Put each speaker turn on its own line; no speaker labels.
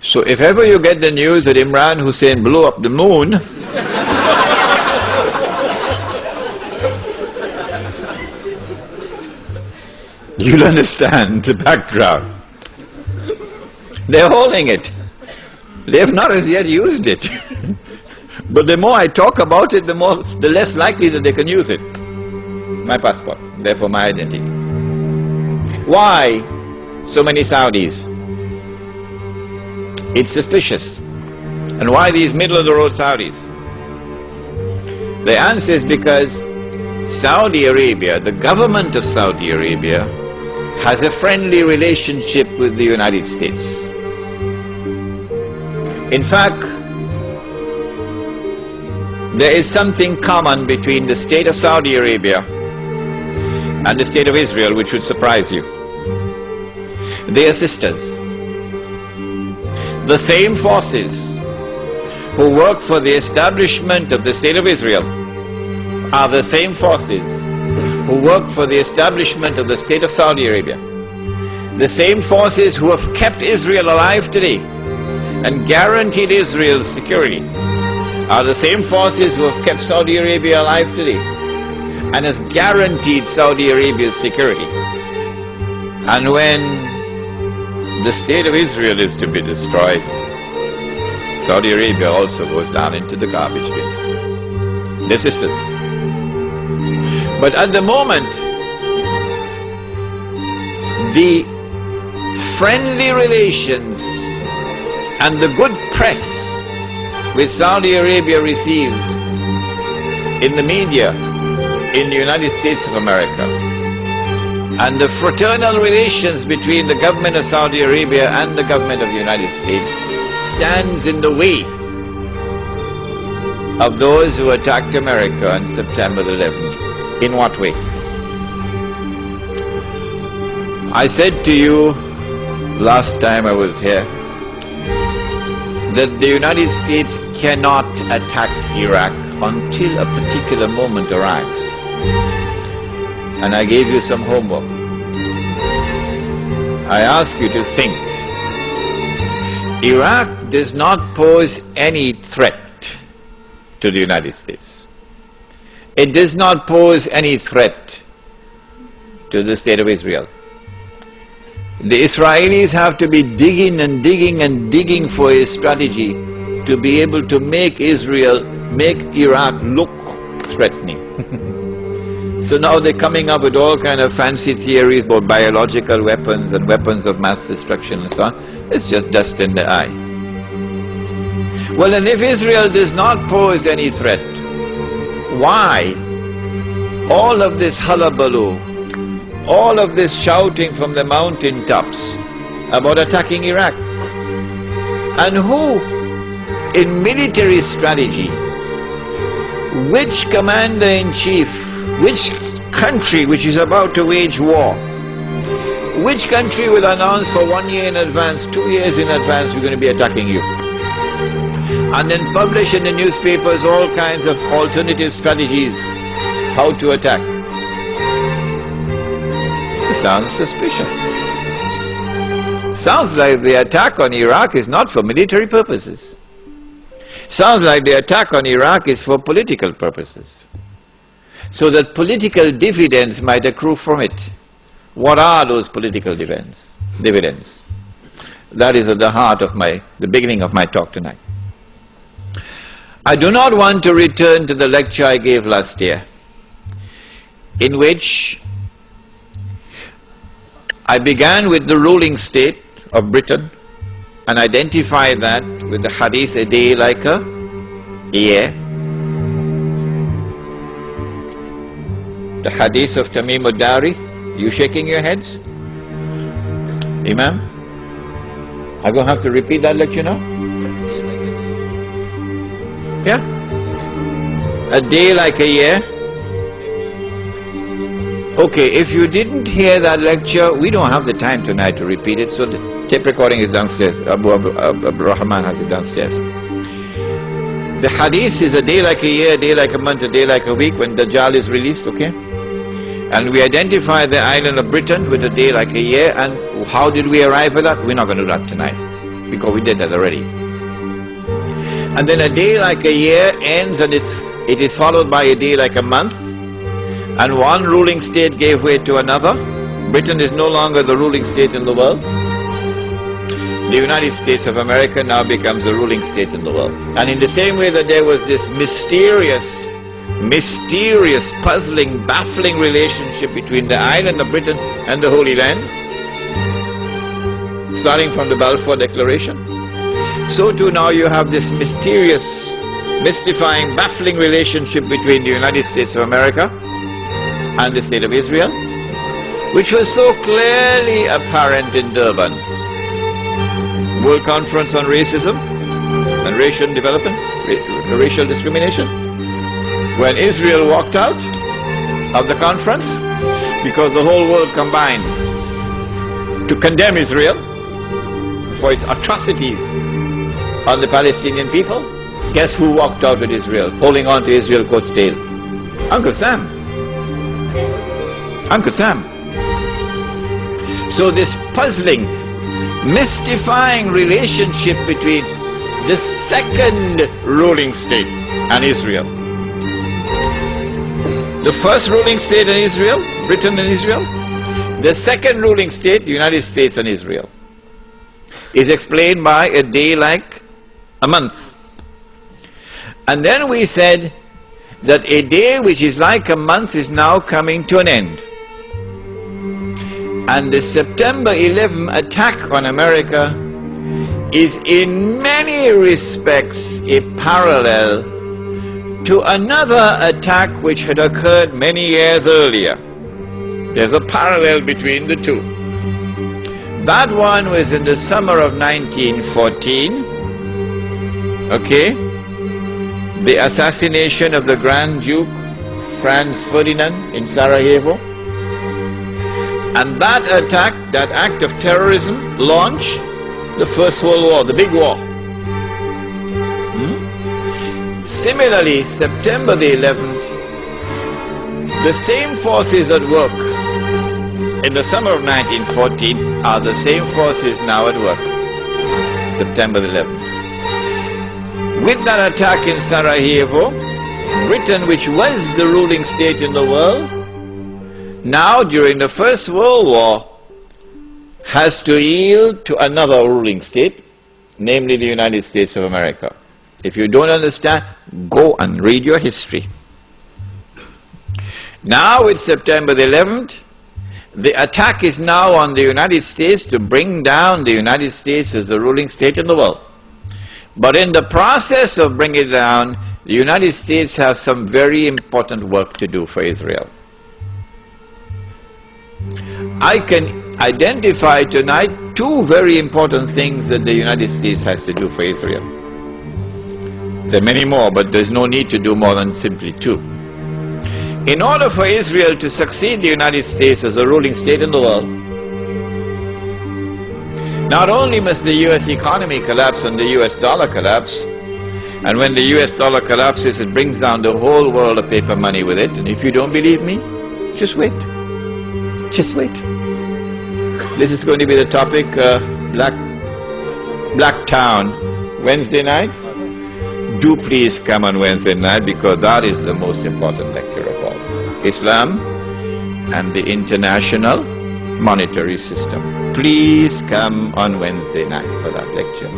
So if ever you get the news that Imran Hussein blew up the moon, you'll understand the background. They're holding it. They have not as yet used it. But the more I talk about it, the less likely that they can use it. My passport, therefore my identity. Why so many Saudis? It's suspicious. And why these middle-of-the-road Saudis? The answer is because Saudi Arabia, the government of Saudi Arabia, has a friendly relationship with the United States. In fact, there is something common between the state of Saudi Arabia and the state of Israel which would surprise you. They are sisters. The same forces who work for the establishment of the state of Israel are the same forces who work for the establishment of the state of Saudi Arabia. The same forces who have kept Israel alive today and guaranteed Israel's security are the same forces who have kept Saudi Arabia alive today and has guaranteed Saudi Arabia's security. And when the state of Israel is to be destroyed, Saudi Arabia also goes down into the garbage bin. They're sisters. But at the moment, the friendly relations and the good press which Saudi Arabia receives in the media in the United States of America, and the fraternal relations between the government of Saudi Arabia and the government of the United States stands in the way of those who attacked America on September the 11th. In what way? I said to you last time I was here that the United States cannot attack Iraq until a particular moment arrives. And I gave you some homework. I ask you to think. Iraq does not pose any threat to the United States. It does not pose any threat to the state of Israel. The Israelis have to be digging and digging and digging for a strategy to be able to make Iraq look threatening. So now they're coming up with all kind of fancy theories about biological weapons and weapons of mass destruction and so on. It's just dust in the eye. Well, and if Israel does not pose any threat, why all of this hullabaloo, all of this shouting from the mountain tops about attacking Iraq? And who, in military strategy, which commander-in-chief, which country which is about to wage war, which country will announce for 1 year in advance, 2 years in advance, we're going to be attacking you? And then publish in the newspapers all kinds of alternative strategies, how to attack. It sounds suspicious. Sounds like the attack on Iraq is not for military purposes. Sounds like the attack on Iraq is for political purposes, so that political dividends might accrue from it. What are those political dividends? That is at the heart of the beginning of my talk tonight. I do not want to return to the lecture I gave last year, in which I began with the ruling state of Britain and identified that with the hadith, a day like a year. The hadith of Tamim ad-Dari. You shaking your heads? Imam? I'm going to have to repeat that lecture now? Yeah? A day like a year? Okay, if you didn't hear that lecture, we don't have the time tonight to repeat it, so the tape recording is downstairs. Abu Rahman has it downstairs. The hadith is a day like a year, a day like a month, a day like a week when Dajjal is released, okay? And we identify the island of Britain with a day like a year, and how did we arrive at that? We're not going to do that tonight. because we did that already. And then a day like a year ends and it is followed by a day like a month, and one ruling state gave way to another. Britain is no longer the ruling state in the world. The United States of America now becomes the ruling state in the world. And in the same way that there was this mysterious, puzzling, baffling relationship between the island of Britain and the Holy Land, starting from the Balfour Declaration, so too now you have this mysterious, mystifying, baffling relationship between the United States of America and the State of Israel, which was so clearly apparent in Durban. World Conference on Racism and Racial Development, Racial Discrimination. When Israel walked out of the conference, because the whole world combined to condemn Israel for its atrocities on the Palestinian people, guess who walked out with Israel, holding on to Israel's coat's tail? Uncle Sam. Uncle Sam. So this puzzling, mystifying relationship between the second ruling state and Israel. The first ruling state in Israel, Britain and Israel. The second ruling state, the United States and Israel, is explained by a day like a month. And then we said that a day which is like a month is now coming to an end. And the September 11 attack on America is in many respects a parallel to another attack which had occurred many years earlier. There's a parallel between the two. That one was in the summer of 1914, okay? The assassination of the Grand Duke Franz Ferdinand in Sarajevo. And that attack, that act of terrorism, launched the First World War, the big war. Similarly, September the 11th, the same forces at work in the summer of 1914 are the same forces now at work, September the 11th. With that attack in Sarajevo, Britain, which was the ruling state in the world, now during the First World War has to yield to another ruling state, namely the United States of America. If you don't understand, go and read your history. Now with September the 11th, the attack is now on the United States to bring down the United States as the ruling state in the world. But in the process of bringing it down, the United States have some very important work to do for Israel. I can identify tonight two very important things that the United States has to do for Israel. There are many more, but there's no need to do more than simply two. In order for Israel to succeed the United States as a ruling state in the world, not only must the US economy collapse and the US dollar collapse, and when the US dollar collapses, it brings down the whole world of paper money with it. And if you don't believe me, just wait. Just wait. This is going to be the topic, Black Town, Wednesday night. Do please come on Wednesday night, because that is the most important lecture of all. Islam and the international monetary system. Please come on Wednesday night for that lecture.